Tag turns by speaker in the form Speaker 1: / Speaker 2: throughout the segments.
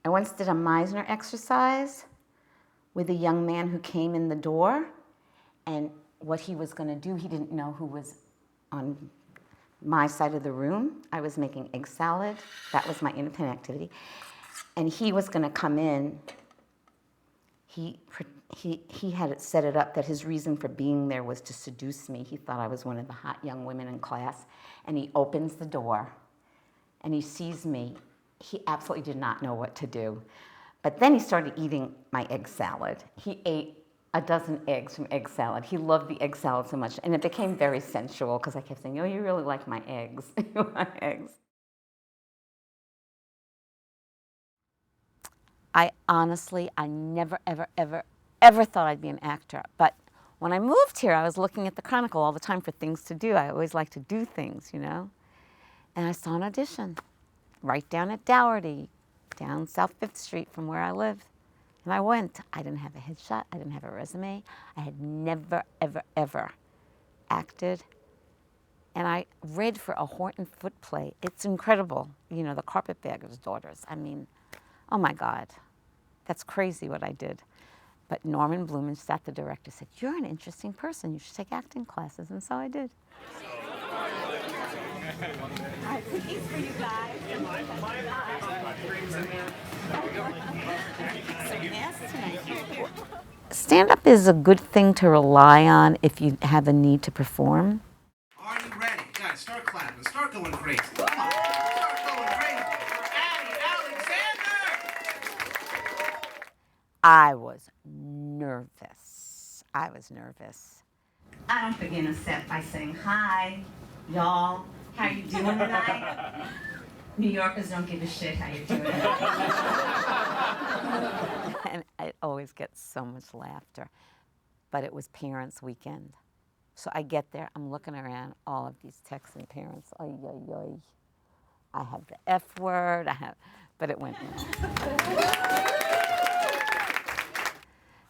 Speaker 1: I once did a Meisner exercise with a young man who came in the door, and what he was going to do, he didn't know who was on my side of the room. I was making egg salad. That was my independent activity. And he was going to come in. He had it set it up that his reason for being there was to seduce me. He thought I was one of the hot young women in class. And he opens the door, and he sees me. He absolutely did not know what to do. But then he started eating my egg salad. He ate a dozen eggs from egg salad. He loved the egg salad so much. And it became very sensual because I kept saying, oh, you really like my eggs. You like eggs. I honestly, I never, ever, ever, ever thought I'd be an actor. But when I moved here, I was looking at the Chronicle all the time for things to do. I always like to do things, you know. And I saw an audition right down at Dougherty, down South 5th Street from where I live. And I went. I didn't have a headshot. I didn't have a resume. I had never, ever, ever acted. And I read for a Horton Foote play. It's incredible. You know, The Carpetbagger's Daughters. I mean, oh my God. That's crazy what I did. But Norman Blumenstadt, the director, said, you're an interesting person. You should take acting classes. And so I did. I have cookies for you guys. Stand-up is a good thing to rely on if you have a need to perform.
Speaker 2: Are you ready? Guys, start clapping. Start going crazy. Come on. Start going crazy for Addie Alexander.
Speaker 1: I was nervous. I don't begin a set by saying, hi, y'all. How you doing tonight? New Yorkers don't give a shit how you're doing. And I always get so much laughter. But it was Parents' Weekend. So I get there, I'm looking around, all of these Texan parents. Oy, oy, oy. I have the F word, but it went.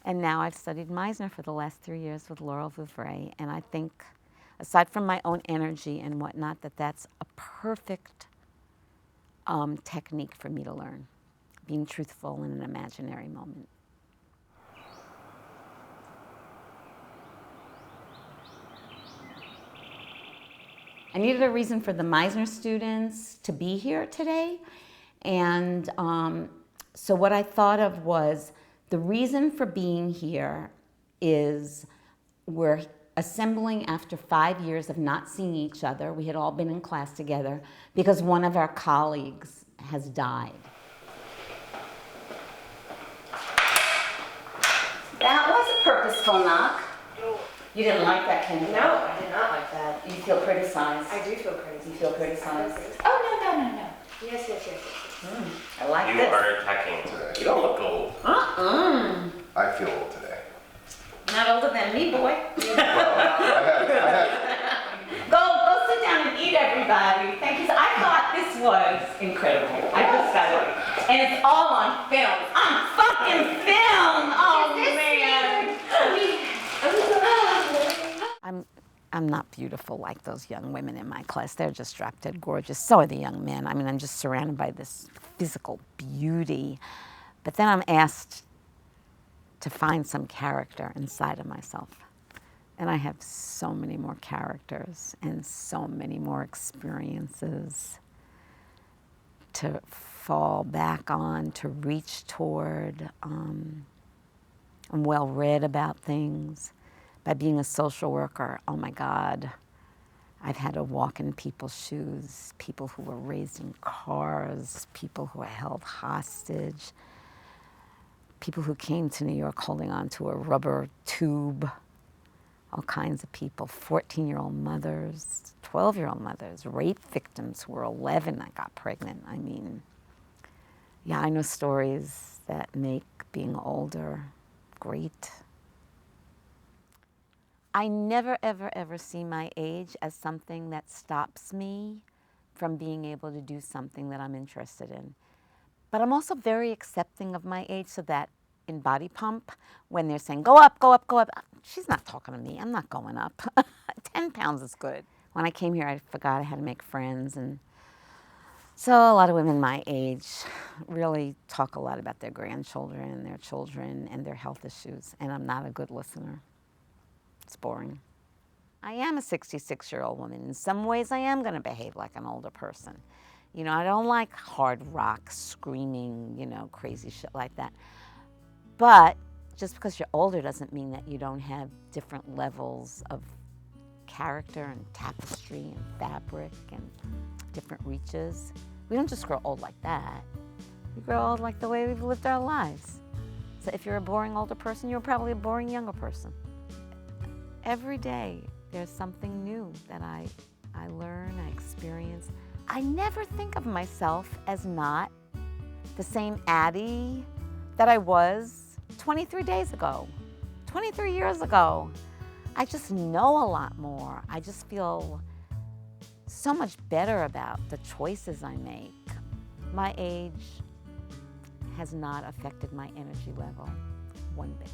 Speaker 1: And now I've studied Meisner for the last 3 years with Laurel Vouvray, and I think, aside from my own energy and whatnot, that's a perfect technique for me to learn, being truthful in an imaginary moment. I needed a reason for the Meisner students to be here today, and so what I thought of was the reason for being here is we're assembling after 5 years of not seeing each other. We had all been in class together because one of our colleagues has died. That was a purposeful knock. You didn't like that, Kenny?
Speaker 3: No, I did not like that.
Speaker 1: You feel criticized.
Speaker 3: I do feel crazy.
Speaker 1: You feel criticized?
Speaker 3: Oh, no. Yes.
Speaker 1: I like
Speaker 4: You
Speaker 1: this.
Speaker 4: are attacking today. You don't look old.
Speaker 5: I feel old today.
Speaker 1: Not older than me, boy.
Speaker 5: Well, I
Speaker 1: Go sit down and eat, everybody. Thank you. I thought this was incredible. I just got it. And it's all on film. On fucking film! Oh, man. I'm not beautiful like those young women in my class. They're just drop dead gorgeous. So are the young men. I mean, I'm just surrounded by this physical beauty. But then I'm asked to find some character inside of myself. And I have so many more characters and so many more experiences to fall back on, to reach toward. I'm well read about things. By being a social worker, oh my God, I've had to walk in people's shoes, people who were raised in cars, people who were held hostage, people who came to New York holding on to a rubber tube, all kinds of people, 14-year-old mothers, 12-year-old mothers, rape victims who were 11 that got pregnant. I mean, yeah, I know stories that make being older great. I never, ever, ever see my age as something that stops me from being able to do something that I'm interested in. But I'm also very accepting of my age, so that in Body Pump, when they're saying, go up, go up, go up, she's not talking to me, I'm not going up. 10 pounds is good. When I came here, I forgot I had to make friends, and so a lot of women my age really talk a lot about their grandchildren and their children and their health issues, and I'm not a good listener. It's boring. I am a 66-year-old woman. In some ways, I am going to behave like an older person. You know, I don't like hard rock, screaming, you know, crazy shit like that. But just because you're older doesn't mean that you don't have different levels of character and tapestry and fabric and different reaches. We don't just grow old like that. We grow old like the way we've lived our lives. So if you're a boring older person, you're probably a boring younger person. Every day, there's something new that I learn, I experience. I never think of myself as not the same Addie that I was 23 days ago, 23 years ago. I just know a lot more. I just feel so much better about the choices I make. My age has not affected my energy level one bit.